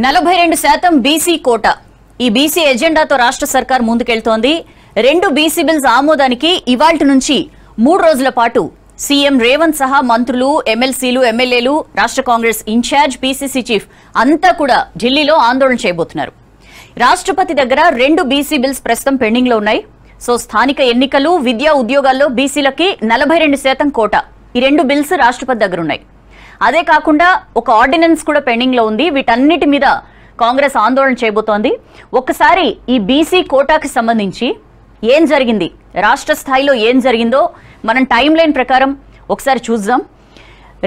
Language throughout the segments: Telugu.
42% బీసీ కోట. ఈ బీసీ ఎజెండాతో రాష్ట్ర సర్కార్ ముందుకెళ్తోంది. 2 బీసీ బిల్స్ ఆమోదానికి ఇవాల్టి నుంచి 3 రోజుల పాటు సీఎం రేవంత్ సహా మంత్రులు, ఎమ్మెల్సీలు, ఎమ్మెల్యేలు, రాష్ట్ర కాంగ్రెస్ ఇన్ఛార్జ్, పీసీసీ చీఫ్ అంతా కూడా ఢిల్లీలో ఆందోళన చేయబోతున్నారు. రాష్ట్రపతి దగ్గర 2 బీసీ బిల్స్ ప్రస్తుతం పెండింగ్ లో ఉన్నాయి. సో స్థానిక ఎన్నికలు, విద్యా, ఉద్యోగాల్లో బీసీలకి 42% కోట. ఈ 2 బిల్స్ రాష్ట్రపతి దగ్గర ఉన్నాయి. అదే కాకుండా ఒక ఆర్డినెన్స్ కూడా పెండింగ్ లో ఉంది. వీటన్నిటి మీద కాంగ్రెస్ ఆందోళన చేయబోతోంది. ఒక్కసారి ఈ బీసీ కోటాకి సంబంధించి ఏం జరిగింది, రాష్ట్ర స్థాయిలో ఏం జరిగిందో మనం టైం లైన్ ప్రకారం ఒకసారి చూద్దాం.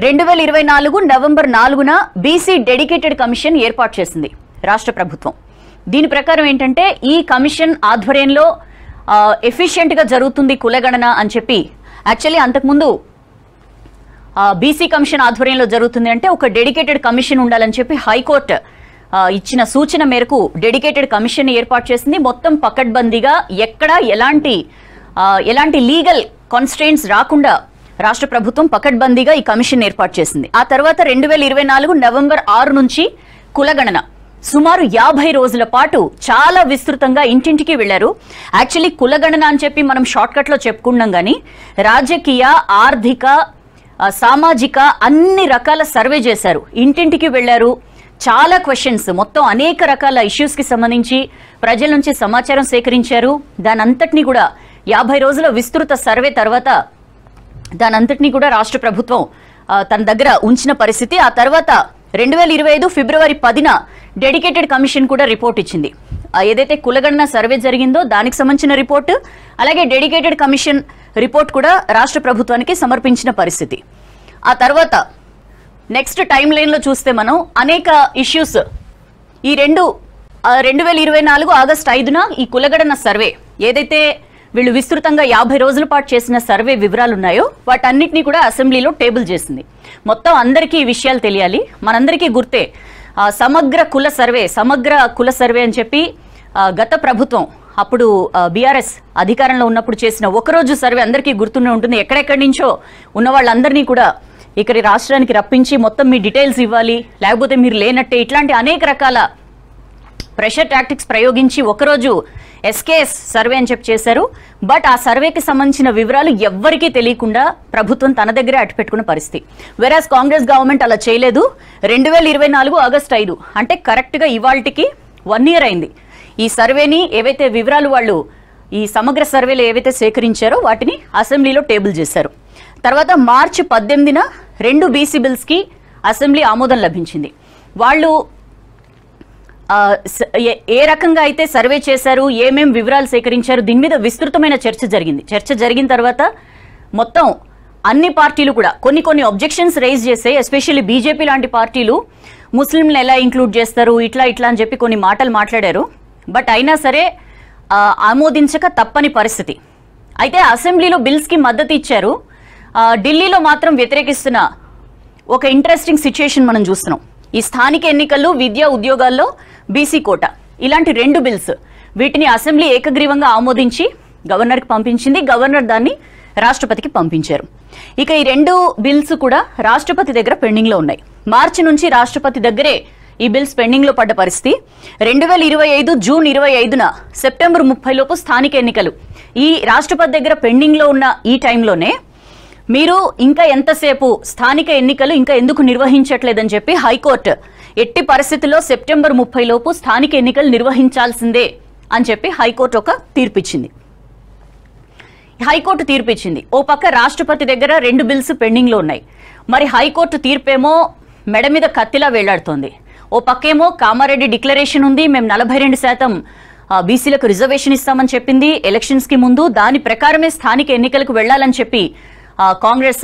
2024 నవంబర్ 4న బీసీ డెడికేటెడ్ కమిషన్ ఏర్పాటు చేసింది రాష్ట్ర ప్రభుత్వం. దీని ప్రకారం ఏంటంటే ఈ కమిషన్ ఆధ్వర్యంలో ఎఫిషియెంట్ గా జరుగుతుంది కులగణన అని చెప్పి, యాక్చువల్లీ అంతకుముందు బీసీ కమిషన్ ఆధ్వర్యంలో జరుగుతుంది అంటే ఒక డెడికేటెడ్ కమిషన్ ఉండాలని చెప్పి హైకోర్టు ఇచ్చిన సూచన మేరకు డెడికేటెడ్ కమిషన్ ఏర్పాటు చేసింది. మొత్తం పకడ్బందీగా ఎక్కడ ఎలాంటి లీగల్ కాన్స్ట్రెయింట్స్ రాకుండా రాష్ట్ర ప్రభుత్వం పకడ్బందీగా ఈ కమిషన్ ఏర్పాటు చేసింది. ఆ తర్వాత 2024 నవంబర్ 6 నుంచి కులగణన సుమారు 50 రోజుల పాటు చాలా విస్తృతంగా ఇంటింటికి వెళ్లారు. యాక్చువల్లీ కులగణన అని చెప్పి మనం షార్ట్ కట్ లో చెప్పుకున్నాం కానీ రాజకీయ, ఆర్థిక, సామాజిక అన్ని రకాల సర్వే చేశారు. ఇంటింటికి వెళ్లారు. చాలా క్వశ్చన్స్, మొత్తం అనేక రకాల ఇష్యూస్ కి సంబంధించి ప్రజల నుంచి సమాచారం సేకరించారు. దానంతటినీ కూడా 50 రోజుల విస్తృత సర్వే తర్వాత దానంతటినీ కూడా రాష్ట్ర ప్రభుత్వం తన దగ్గర ఉంచిన పరిస్థితి. ఆ తర్వాత 2025 ఫిబ్రవరి 10న డెడికేటెడ్ కమిషన్ కూడా రిపోర్ట్ ఇచ్చింది. ఏదైతే కులగణన సర్వే జరిగిందో దానికి సంబంధించిన రిపోర్టు, అలాగే డెడికేటెడ్ కమిషన్ రిపోర్ట్ కూడా రాష్ట్ర ప్రభుత్వానికి సమర్పించిన పరిస్థితి. ఆ తర్వాత నెక్స్ట్ టైం లైన్ లో చూస్తే మనం అనేక ఇష్యూస్ ఈ 2024 ఆగస్టు 5న ఈ కులగణన సర్వే ఏదైతే వీళ్ళు విస్తృతంగా 50 రోజుల పాటు చేసిన సర్వే వివరాలు ఉన్నాయో వాటన్నిటినీ కూడా అసెంబ్లీలో టేబుల్ చేసింది. మొత్తం అందరికీ ఈ విషయాలు తెలియాలి. మనందరికీ గుర్తే సమగ్ర కుల సర్వే అని చెప్పి గత ప్రభుత్వం అప్పుడు బీఆర్ఎస్ అధికారంలో ఉన్నప్పుడు చేసిన ఒకరోజు సర్వే అందరికీ గుర్తునే ఉంటుంది. ఎక్కడెక్కడి నుంచో ఉన్న వాళ్ళందరినీ కూడా ఇక్కడ రాష్ట్రానికి రప్పించి మొత్తం మీ డీటెయిల్స్ ఇవ్వాలి, లేకపోతే మీరు లేనట్టే, ఇట్లాంటి అనేక రకాల ప్రెషర్ టాక్టిక్స్ ప్రయోగించి ఒకరోజు ఎస్కేఎస్ సర్వే అని చెప్పి చేశారు. బట్ ఆ సర్వేకి సంబంధించిన వివరాలు ఎవ్వరికీ తెలియకుండా ప్రభుత్వం తన దగ్గరే అట్టుపెట్టుకున్న పరిస్థితి. వెరాజ్ కాంగ్రెస్ గవర్నమెంట్ అలా చేయలేదు. 2024 ఆగస్టు 5 అంటే కరెక్ట్ గా ఇవాల్టికి 1 year అయింది. ఈ సర్వేని ఏవైతే వివరాలు వాళ్ళు ఈ సమగ్ర సర్వేలో ఏవైతే సేకరించారో వాటిని అసెంబ్లీలో టేబుల్ చేశారు. తర్వాత మార్చి 18న 2 బీసీ బిల్స్ కి అసెంబ్లీ ఆమోదం లభించింది. వాళ్ళు ఏ రకంగా అయితే సర్వే చేశారు, ఏమేం వివరాలు సేకరించారు, దీని మీద విస్తృతమైన చర్చ జరిగింది. చర్చ జరిగిన తర్వాత మొత్తం అన్ని పార్టీలు కూడా కొన్ని అబ్జెక్షన్స్ రైజ్ చేసాయి. ఎస్పెషల్లీ బీజేపీ లాంటి పార్టీలు ముస్లింలను ఎలా ఇంక్లూడ్ చేస్తారు, ఇట్లా అని చెప్పి కొన్ని మాటలు మాట్లాడారు. బట్ అయినా సరే ఆమోదించక తప్పని పరిస్థితి. అయితే అసెంబ్లీలో బిల్స్ కి మద్దతు ఇచ్చారు. ఢిల్లీలో మాత్రం వ్యతిరేకిస్తున్న ఒక ఇంట్రెస్టింగ్ సిచ్యుయేషన్ మనం చూస్తున్నాం. ఈ స్థానిక ఎన్నికల్లో, విద్యా, ఉద్యోగాల్లో బీసీ కోట ఇలాంటి 2 బిల్స్ వీటిని అసెంబ్లీ ఏకగ్రీవంగా ఆమోదించి గవర్నర్కి పంపించింది. గవర్నర్ దాన్ని రాష్ట్రపతికి పంపించారు. ఇక ఈ 2 బిల్స్ కూడా రాష్ట్రపతి దగ్గర పెండింగ్ లో ఉన్నాయి. మార్చి నుంచి రాష్ట్రపతి దగ్గరే ఈ బిల్స్ పెండింగ్ లో పడ్డ పరిస్థితి. 2025 జూన్ 25న సెప్టెంబర్ 30 లోపు స్థానిక ఎన్నికలు. ఈ రాష్ట్రపతి దగ్గర పెండింగ్ లో ఉన్న ఈ టైంలోనే మీరు ఇంకా ఎంతసేపు స్థానిక ఎన్నికలు ఇంకా ఎందుకు నిర్వహించట్లేదని చెప్పి హైకోర్టు ఎట్టి పరిస్థితుల్లో సెప్టెంబర్ 30 లోపు స్థానిక ఎన్నికలు నిర్వహించాల్సిందే అని చెప్పి హైకోర్టు ఒక తీర్పిచ్చింది. ఓ పక్క రాష్ట్రపతి దగ్గర 2 బిల్స్ పెండింగ్ లో ఉన్నాయి. మరి హైకోర్టు తీర్పేమో మెడ మీద కత్తిలా వేలాడుతోంది. ఓ పక్కేమో కామారెడ్డి డిక్లరేషన్ ఉంది, మేము 42% బీసీలకు రిజర్వేషన్ ఇస్తామని చెప్పింది ఎలక్షన్స్ కి ముందు. దాని ప్రకారమే స్థానిక ఎన్నికలకు వెళ్లాలని చెప్పి కాంగ్రెస్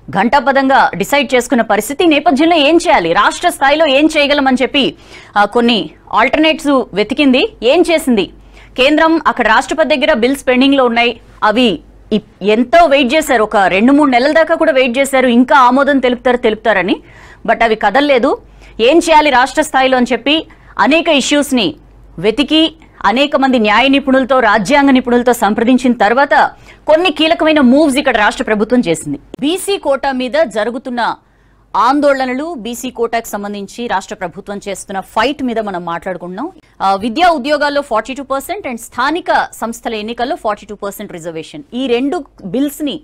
ఘంటాపదంగా డిసైడ్ చేసుకున్న పరిస్థితి. నేపథ్యంలో ఏం చేయాలి, రాష్ట్ర స్థాయిలో ఏం చేయగలమని చెప్పి కొన్ని ఆల్టర్నేటివ్స్ వెతికింది. ఏం చేసింది కేంద్రం? అక్కడ రాష్ట్రపతి దగ్గర బిల్స్ పెండింగ్ లో ఉన్నాయి. అవి ఎంతో వెయిట్ చేశారు, ఒక 2-3 నెలల దాకా కూడా వెయిట్ చేశారు, ఇంకా ఆమోదం తెలుపుతారని. బట్ అవి కదలలేదు. ఏం చేయాలి రాష్ట్ర స్థాయిలో అని చెప్పి అనేక ఇష్యూస్ ని వెతికి అనేక మంది న్యాయ నిపుణులతో, రాజ్యాంగ నిపుణులతో సంప్రదించిన తర్వాత కొన్ని కీలకమైన మూవ్స్ ఇక్కడ రాష్ట్ర ప్రభుత్వం చేసింది. బీసీ కోటా మీద జరుగుతున్న ఆందోళనలు బీసీ కోటాకు సంబంధించి రాష్ట్ర ప్రభుత్వం చేస్తున్న ఫైట్ మీద మనం మాట్లాడుకుంటున్నాం. విద్యా ఉద్యోగాల్లో 42% అండ్ స్థానిక సంస్థల ఎన్నికల్లో 42% రిజర్వేషన్. ఈ రెండు బిల్స్ ని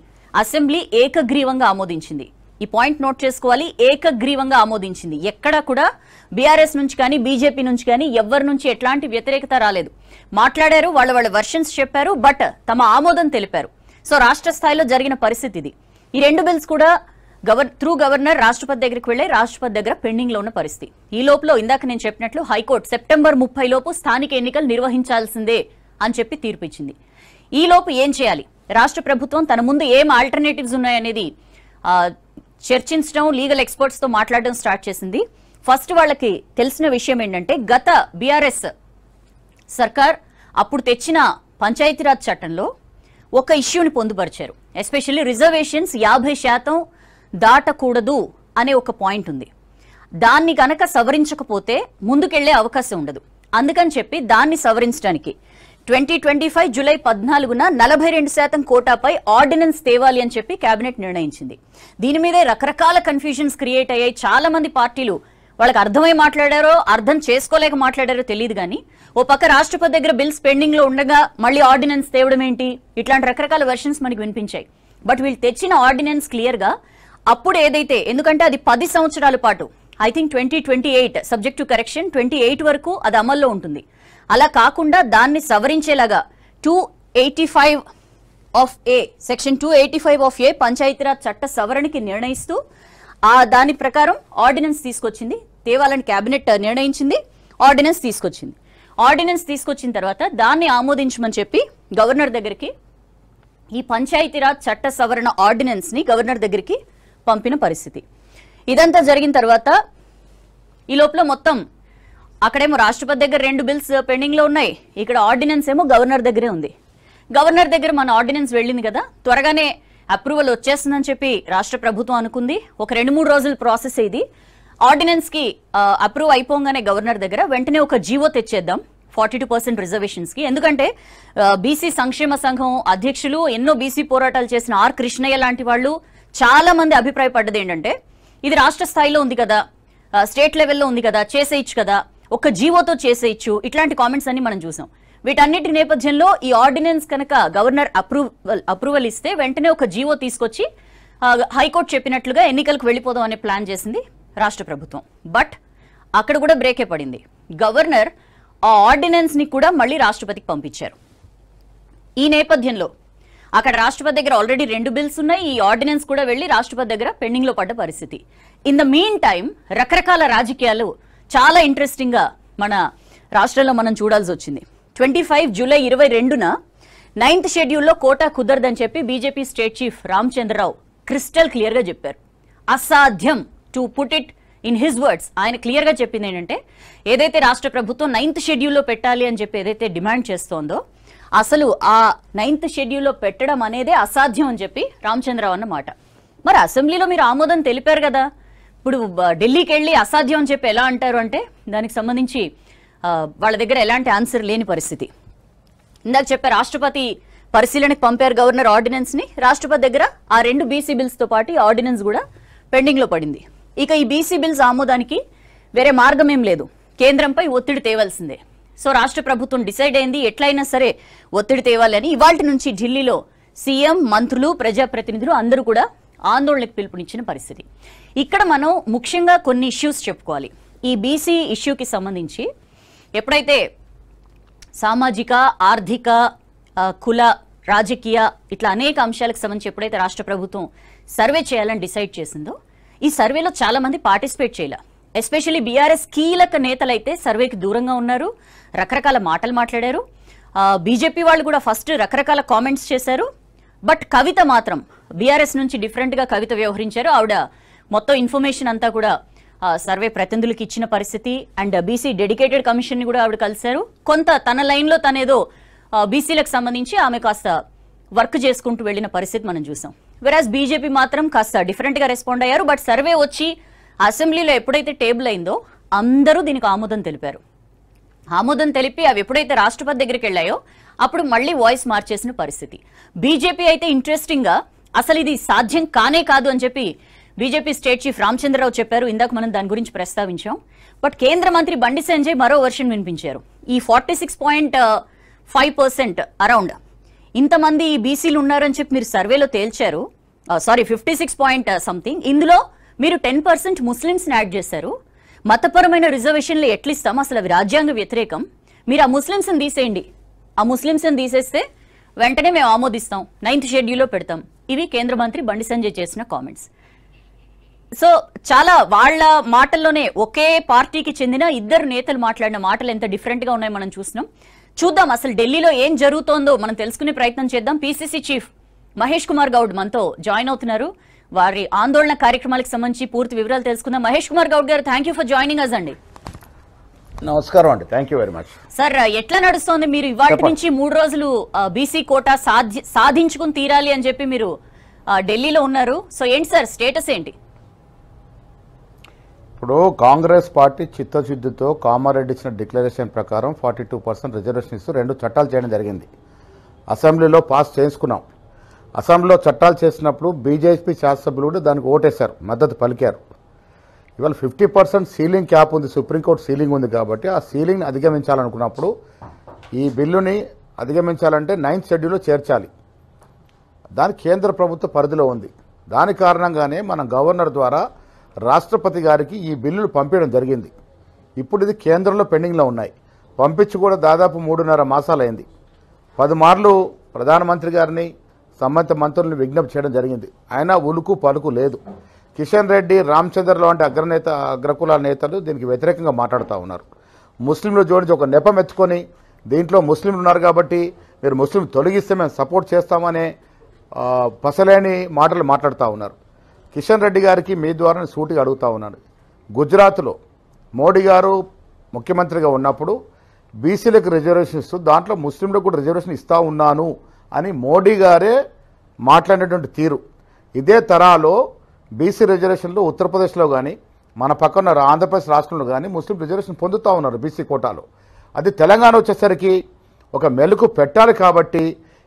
అసెంబ్లీ ఏకగ్రీవంగా ఆమోదించింది. ఈ పాయింట్ నోట్ చేసుకోవాలి, ఏకగ్రీవంగా ఆమోదించింది. ఎక్కడా కూడా బీఆర్ఎస్ నుంచి కానీ బీజేపీ నుంచి కానీ ఎవరి నుంచి ఎట్లాంటి వ్యతిరేకత రాలేదు. మాట్లాడారు, వాళ్ళ వర్షన్స్ చెప్పారు, బట్ తమ ఆమోదం తెలిపారు. సో రాష్ట్ర స్థాయిలో జరిగిన పరిస్థితి ఇది. ఈ రెండు బిల్స్ కూడా త్రూ గవర్నర్ రాష్ట్రపతి దగ్గరికి వెళ్లే రాష్ట్రపతి దగ్గర పెండింగ్ లో ఉన్న పరిస్థితి. ఈ లోపల ఇందాక నేను చెప్పినట్లు హైకోర్టు సెప్టెంబర్ 30 లోపు స్థానిక ఎన్నికలు నిర్వహించాల్సిందే అని చెప్పి తీర్పు ఇచ్చింది. ఈ లోపు ఏం చేయాలి, రాష్ట్ర ప్రభుత్వం తన ముందు ఏం ఆల్టర్నేటివ్స్ ఉన్నాయనేది చర్చించడం, లీగల్ ఎక్స్పర్ట్స్ తో మాట్లాడడం స్టార్ట్ చేసింది. ఫస్ట్ వాళ్ళకి తెలిసిన విషయం ఏంటంటే, గత బీఆర్ఎస్ సర్కార్ అప్పుడు తెచ్చిన పంచాయతీరాజ్ చట్టంలో ఒక ఇష్యూని పొందుపరిచారు. ఎస్పెషల్లీ రిజర్వేషన్స్ 50% దాటకూడదు అనే ఒక పాయింట్ ఉంది. దాన్ని గనక సవరించకపోతే ముందుకెళ్లే అవకాశం ఉండదు. అందుకని చెప్పి దాన్ని సవరించడానికి 2025 జూలై 14న 42% కోటాపై ఆర్డినెన్స్ తేవాలి అని చెప్పి కేబినెట్ నిర్ణయించింది. దీని మీదే రకరకాల కన్ఫ్యూజన్స్ క్రియేట్ అయ్యాయి. చాలా మంది పార్టీలు వాళ్ళకి అర్థమై మాట్లాడారో అర్థం చేసుకోలేక మాట్లాడారో తెలియదు. కానీ ఓ పక్క రాష్ట్రపతి దగ్గర బిల్స్ పెండింగ్ లో ఉండగా మళ్ళీ ఆర్డినెన్స్ తేవడం ఏంటి, ఇట్లాంటి రకరకాల వెర్షన్స్ మనకి వినిపించాయి. బట్ వీళ్ళు తెచ్చిన ఆర్డినెన్స్ క్లియర్ గా అప్పుడు ఏదైతే, ఎందుకంటే అది 10 సంవత్సరాల పాటు, I think 2028 subject to correction 28 వరకు అది అమల్లో ఉంటుంది. అలా కాకుండా దాన్ని సవరించేలాగా 285 ఆఫ్ ఏ సెక్షన్ 285 ఆఫ్ ఏ పంచాయతీరాజ్ చట్ట సవరణకి నిర్ణయిస్తూ దాని ప్రకారం ఆర్డినెన్స్ తీసుకొచ్చింది. తేవాలని కేబినెట్ నిర్ణయించింది, ఆర్డినెన్స్ తీసుకొచ్చింది. ఆర్డినెన్స్ తీసుకొచ్చిన తర్వాత దాన్ని ఆమోదించమని చెప్పి గవర్నర్ దగ్గరికి ఈ పంచాయతీరాజ్ చట్ట సవరణ ఆర్డినెన్స్ ని గవర్నర్ దగ్గరికి పంపిన పరిస్థితి. ఇదంతా జరిగిన తర్వాత ఈ లోపల మొత్తం అక్కడేమో రాష్ట్రపతి దగ్గర 2 బిల్స్ పెండింగ్ లో ఉన్నాయి, ఇక్కడ ఆర్డినెన్స్ ఏమో గవర్నర్ దగ్గరే ఉంది. గవర్నర్ దగ్గర మన ఆర్డినెన్స్ వెళ్ళింది కదా, త్వరగానే అప్రూవల్ వచ్చేస్తుందని చెప్పి రాష్ట్ర ప్రభుత్వం అనుకుంది. ఒక 2-3 రోజుల ప్రాసెస్ ఇది. ఆర్డినెన్స్ కి అప్రూవ్ అయిపోగానే గవర్నర్ దగ్గర వెంటనే ఒక జీవో తెచ్చేద్దాం 42% రిజర్వేషన్స్ కి. ఎందుకంటే బీసీ సంక్షేమ సంఘం అధ్యక్షులు, ఎన్నో బీసీ పోరాటాలు చేసిన ఆర్ కృష్ణయ్య లాంటి వాళ్ళు చాలా మంది అభిప్రాయపడ్డది ఏంటంటే, ఇది రాష్ట్ర స్థాయిలో ఉంది కదా, స్టేట్ లెవెల్లో ఉంది కదా, చేసేయచ్చు కదా, ఒక జీవోతో చేసేయచ్చు, ఇట్లాంటి కామెంట్స్ అన్ని మనం చూసాం. వీటన్నిటి నేపథ్యంలో ఈ ఆర్డినెన్స్ కనుక గవర్నర్ అప్రూవల్ ఇస్తే వెంటనే ఒక జీవో తీసుకొచ్చి హైకోర్టు చెప్పినట్లుగా ఎన్నికలకు వెళ్లిపోదాం అనే ప్లాన్ చేసింది రాష్ట్ర ప్రభుత్వం. బట్ అక్కడ కూడా బ్రేకే పడింది. గవర్నర్ ఆ ఆర్డినెన్స్ ని కూడా మళ్ళీ రాష్ట్రపతికి పంపించారు. ఈ నేపథ్యంలో అక్కడ రాష్ట్రపతి దగ్గర ఆల్రెడీ 2 బిల్స్ ఉన్నాయి, ఈ ఆర్డినెన్స్ కూడా వెళ్లి రాష్ట్రపతి దగ్గర పెండింగ్ లో పడ్డ పరిస్థితి. ఇన్ ద మీన్ టైం రకరకాల రాజకీయాలు చాలా ఇంట్రెస్టింగ్ గా మన రాష్ట్రంలో మనం చూడాల్సి వచ్చింది. 25 జూలై 22న 9th షెడ్యూల్లో కోటా కుదరదని చెప్పి BJP state chief Ramachandra Rao crystal clear గా చెప్పారు. అసాధ్యం, to put it in his words. ఆయన క్లియర్ గా చెప్పింది ఏంటంటే, ఏదైతే రాష్ట్ర ప్రభుత్వం 9th షెడ్యూల్లో పెట్టాలి అని చెప్పి ఏదైతే డిమాండ్ చేస్తోందో, అసలు ఆ 9th షెడ్యూల్లో పెట్టడం అనేదే అసాధ్యం అని చెప్పి రామచంద్రరావు అన్నమాట. మరి అసెంబ్లీలో మీరు ఆమోదం తెలిపారు కదా, ఇప్పుడు ఢిల్లీకి వెళ్ళి అసాధ్యం అని చెప్పి ఎలా అంటారు అంటే, దానికి సంబంధించి వాళ్ళ దగ్గర ఎలాంటి ఆన్సర్ లేని పరిస్థితి. ఇందాక చెప్పారు, రాష్ట్రపతి పరిశీలనకు పంపారు గవర్నర్ ఆర్డినెన్స్ ని. రాష్ట్రపతి దగ్గర ఆ 2 బీసీ బిల్స్ తో పాటు ఆర్డినెన్స్ కూడా పెండింగ్ లో పడింది. ఇక ఈ బీసీ బిల్స్ ఆమోదానికి వేరే మార్గం ఏం లేదు, కేంద్రంపై ఒత్తిడి తేవాల్సిందే. సో రాష్ట్ర ప్రభుత్వం డిసైడ్ అయింది, ఎట్లయినా సరే ఒత్తిడి తేవాలని. ఇవాల్టి నుంచి ఢిల్లీలో సీఎం, మంత్రులు, ప్రజాప్రతినిధులు అందరూ కూడా ఆందోళనకు పిలుపునిచ్చిన పరిస్థితి. ఇక్కడ మనం ముఖ్యంగా కొన్ని ఇష్యూస్ చెప్పుకోవాలి. ఈ బీసీ ఇష్యూకి సంబంధించి ఎప్పుడైతే సామాజిక, ఆర్థిక, కుల, రాజకీయ ఇట్లా అనేక అంశాలకు సంబంధించి ఎప్పుడైతే రాష్ట్ర ప్రభుత్వం సర్వే చేయాలని డిసైడ్ చేసిందో, ఈ సర్వేలో చాలా మంది పార్టిసిపేట్ చేయలే. ఎస్పెషల్లీ బీఆర్ఎస్ కీలక నేతలైతే సర్వేకి దూరంగా ఉన్నారు, రకరకాల మాటలు మాట్లాడారు. బీజేపీ వాళ్ళు కూడా ఫస్ట్ రకరకాల కామెంట్స్ చేశారు. బట్ కవిత మాత్రం బీఆర్ఎస్ నుంచి డిఫరెంట్ గా కవిత వ్యవహరించారు. ఆవిడ మొత్తం ఇన్ఫర్మేషన్ అంతా కూడా సర్వే ప్రతినిధులకు ఇచ్చిన పరిస్థితి. అండ్ బీసీ డెడికేటెడ్ కమిషన్ ని కూడా ఆవిడ కలిశారు. కొంత తన లైన్ లో తనేదో బీసీలకు సంబంధించి ఆమె కాస్త వర్క్ చేసుకుంటూ వెళ్లిన పరిస్థితి మనం చూసాం. వెరాజ్ బీజేపీ మాత్రం కాస్త డిఫరెంట్ గా రెస్పాండ్ అయ్యారు. బట్ సర్వే వచ్చి అసెంబ్లీలో ఎప్పుడైతే టేబుల్ అయిందో అందరూ దీనికి ఆమోదం తెలిపారు. ఆమోదం తెలిపి అవి ఎప్పుడైతే రాష్ట్రపతి దగ్గరికి వెళ్ళాయో అప్పుడు మళ్ళీ వాయిస్ మార్చేసిన పరిస్థితి. బీజేపీ అయితే ఇంట్రెస్టింగ్ గా అసలు ఇది సాధ్యం కానే కాదు అని చెప్పి బీజేపీ స్టేట్ చీఫ్ రామచంద్రరావు చెప్పారు. ఇందాక మనం దాని గురించి ప్రస్తావించాం. బట్ కేంద్ర మంత్రి బండి సంజయ్ మరో వర్షన్ వినిపించారు. ఈ 46.5% అరౌండ్ ఇంతమంది బీసీలు ఉన్నారని చెప్పి మీరు సర్వేలో తేల్చారు. 56 సంథింగ్. ఇందులో మీరు 10% ముస్లింస్ యాడ్ చేశారు. మతపరమైన రిజర్వేషన్లు ఎట్లిస్తాం, అసలు అవి రాజ్యాంగ వ్యతిరేకం. మీరు ఆ ముస్లింస్ని తీసేయండి. ఆ ముస్లింస్ని తీసేస్తే వెంటనే మేము ఆమోదిస్తాం, 9th షెడ్యూల్లో పెడతాం. ఇవి కేంద్ర మంత్రి బండి సంజయ్ చేసిన కామెంట్స్. సో చాలా వాళ్ళ మాటల్లోనే ఒకే పార్టీకి చెందిన ఇద్దరు నేతలు మాట్లాడిన మాటలు ఎంత డిఫరెంట్ గా ఉన్నాయో మనం చూద్దాం. అసలు ఢిల్లీలో ఏం జరుగుతోందో మనం తెలుసుకునే ప్రయత్నం చేద్దాం. పీసీసీ చీఫ్ మహేష్ కుమార్ గౌడ్ మనతో జాయిన్ అవుతున్నారు. వారి ఆందోళన కార్యక్రమాలకు సంబంధించి పూర్తి వివరాలు తెలుసుకుందాం. మహేష్ కుమార్ గౌడ్ గారు, thank you for joining us అండి. నమస్కారం అండి, thank you very much. Sir, ఎట్లా నడుస్తోంది? మీరు ఇవాళ నుంచి 3 రోజులు బీసీ కోటా సాధించుకుని తీరాలి అని చెప్పి మీరు ఢిల్లీలో ఉన్నారు. సో ఏంటి సార్ స్టేటస్ ఏంటి? ఇప్పుడు కాంగ్రెస్ పార్టీ చిత్తశుద్ధితో కామారెడ్డి ఇచ్చిన డిక్లరేషన్ ప్రకారం 42% రిజర్వేషన్ ఇస్తూ 2 చట్టాలు చేయడం జరిగింది. అసెంబ్లీలో పాస్ చేసుకున్నాం. అసెంబ్లీలో చట్టాలు చేసినప్పుడు బీజేపీ శాసనసభ్యులు కూడా దానికి ఓటేశారు, మద్దతు పలికారు. ఇవాళ 50% సీలింగ్ క్యాప్ ఉంది, సుప్రీంకోర్టు సీలింగ్ ఉంది. కాబట్టి ఆ సీలింగ్ని అధిగమించాలనుకున్నప్పుడు ఈ బిల్లుని అధిగమించాలంటే 9th షెడ్యూల్లో చేర్చాలి. దాని కేంద్ర ప్రభుత్వ పరిధిలో ఉంది. దాని కారణంగానే మన గవర్నర్ ద్వారా రాష్ట్రపతి గారికి ఈ బిల్లులు పంపించడం జరిగింది. ఇప్పుడు ఇది కేంద్రంలో పెండింగ్లో ఉన్నాయి. పంపించి కూడా దాదాపు 3.5 మాసాలు అయింది. 10 మార్లు ప్రధానమంత్రి గారిని, సంబంధిత మంత్రులను విజ్ఞప్తి చేయడం జరిగింది. అయినా ఉలుకు పలుకు లేదు. కిషన్ రెడ్డి, రామచంద్రరావు లాంటి అగ్రకులాల నేతలు దీనికి వ్యతిరేకంగా మాట్లాడుతూ ఉన్నారు. ముస్లింలు జోడించి ఒక నెపం ఎత్తుకొని దీంట్లో ముస్లింలు ఉన్నారు కాబట్టి మీరు ముస్లిం తొలగిస్తే మేము సపోర్ట్ చేస్తామనే పసలేని మాటలు మాట్లాడుతూ ఉన్నారు. కిషన్ రెడ్డి గారికి మీ ద్వారా సూటిగా అడుగుతూ ఉన్నాను. గుజరాత్లో మోడీ గారు ముఖ్యమంత్రిగా ఉన్నప్పుడు బీసీలకు రిజర్వేషన్ ఇస్తూ దాంట్లో ముస్లింలకు కూడా రిజర్వేషన్ ఇస్తూ ఉన్నాను అని మోడీ గారే మాట్లాడినటువంటి తీరు. ఇదే తరాలో బీసీ రిజర్వేషన్లు ఉత్తరప్రదేశ్లో కానీ మన పక్కన ఆంధ్రప్రదేశ్ రాష్ట్రంలో కానీ ముస్లిం రిజర్వేషన్ పొందుతూ ఉన్నారు బీసీ కోటాలో. అది తెలంగాణ వచ్చేసరికి ఒక మెలుకు పెట్టాలి కాబట్టి,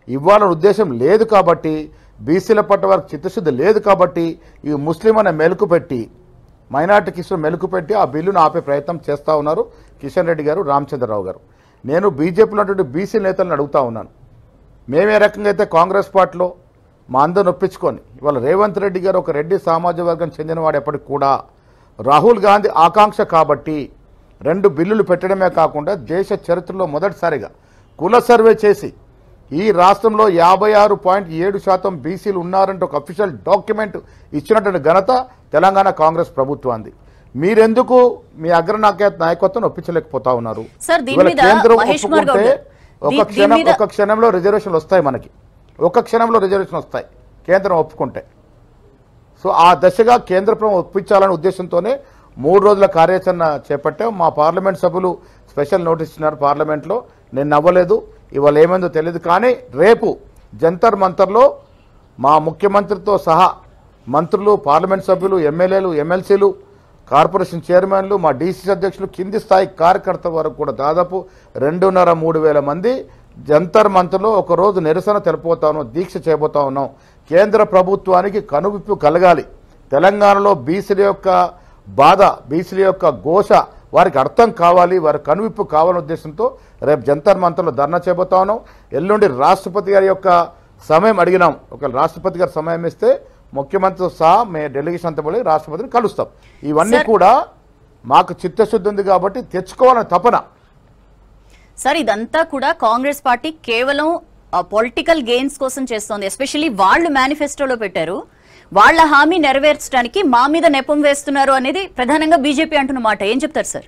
ఇవ్వాలనే ఉద్దేశం లేదు కాబట్టి, బీసీల పట్ల వారికి చిత్తశుద్ధి లేదు కాబట్టి ఈ ముస్లిం అనే మెలుకు పెట్టి, మైనార్టీ కిషన్ మెలుకు పెట్టి ఆ బిల్లును ఆపే ప్రయత్నం చేస్తూ ఉన్నారు కిషన్ రెడ్డి గారు, రామచంద్రరావు గారు. నేను బీజేపీలో ఉన్నటువంటి బీసీ నేతలను అడుగుతూ ఉన్నాను, మేమే రకంగా అయితే కాంగ్రెస్ పార్టీలో మా అందరిని ఒప్పించుకొని ఇవాళ రేవంత్ రెడ్డి గారు ఒక రెడ్డి సామాజిక వర్గం చెందినవాడు ఎప్పటికి కూడా రాహుల్ గాంధీ ఆకాంక్ష కాబట్టి 2 బిల్లులు పెట్టడమే కాకుండా దేశ చరిత్రలో మొదటిసారిగా కుల సర్వే చేసి ఈ రాష్ట్రంలో 56.7% బీసీలు ఉన్నారంటే ఒక అఫీషియల్ డాక్యుమెంట్ ఇచ్చినటువంటి ఘనత తెలంగాణ కాంగ్రెస్ ప్రభుత్వాన్ని. మీరెందుకు మీ నాయకత్వం ఒప్పించలేకపోతా ఉన్నారు? కేంద్రం ఒప్పుకుంటే ఒక క్షణంలో రిజర్వేషన్లు వస్తాయి, మనకి ఒక క్షణంలో రిజర్వేషన్ వస్తాయి కేంద్రం ఒప్పుకుంటే. సో ఆ దశగా కేంద్ర ప్రభుత్వం ఒప్పించాలనే ఉద్దేశంతోనే 3 రోజుల కార్యాచరణ చేపట్టాం. మా పార్లమెంట్ సభ్యులు స్పెషల్ నోటీస్ ఇచ్చినారు పార్లమెంట్లో. నేను నవ్వలేదు, ఇవాళ ఏమైందో తెలియదు. కానీ రేపు జంతర్ మంతర్లో మా ముఖ్యమంత్రితో సహా మంత్రులు, పార్లమెంట్ సభ్యులు, ఎమ్మెల్యేలు, ఎమ్మెల్సీలు, కార్పొరేషన్ చైర్మన్లు, మా డీసీసీ అధ్యక్షులు, కింది స్థాయి కార్యకర్తల వరకు కూడా దాదాపు 2.5-3 వేల మంది జంతర్ మంతర్లో ఒకరోజు నిరసన తెలిపోతా ఉన్నాం, దీక్ష చేయబోతా ఉన్నాం. కేంద్ర ప్రభుత్వానికి కనువిప్పు కలగాలి. తెలంగాణలో బీసీల యొక్క బాధ, బీసీల యొక్క ఘోష వారికి అర్థం కావాలి, వారి కనువిప్పు కావాలనే ఉద్దేశంతో రేపు జంతర్ మంతర్లో ధర్నా చేయబోతా ఉన్నాం. ఎల్లుండి రాష్ట్రపతి గారి యొక్క సమయం అడిగినాం. ఒకవేళ రాష్ట్రపతి గారు సమయం ఇస్తే ముఖ్యమంత్రితో సహా మేము డెలిగేషన్ అంతా పోయి రాష్ట్రపతిని కలుస్తాం. ఇవన్నీ కూడా మాకు చిత్తశుద్ధి ఉంది కాబట్టి తెచ్చుకోవాలని తపన. సార్, ఇదంతా కూడా కాంగ్రెస్ పార్టీ కేవలం పొలిటికల్ గెయిన్స్ కోసం చేస్తోంది. ఎస్పెషల్లీ వాళ్ళు మేనిఫెస్టోలో పెట్టారు, వాళ్ళ హామీ నెరవేర్చడానికి మా మీద నెపం వేస్తున్నారు అనేది ప్రధానంగా బీజేపీ అంటున్న మాట. ఏం చెప్తారు సార్?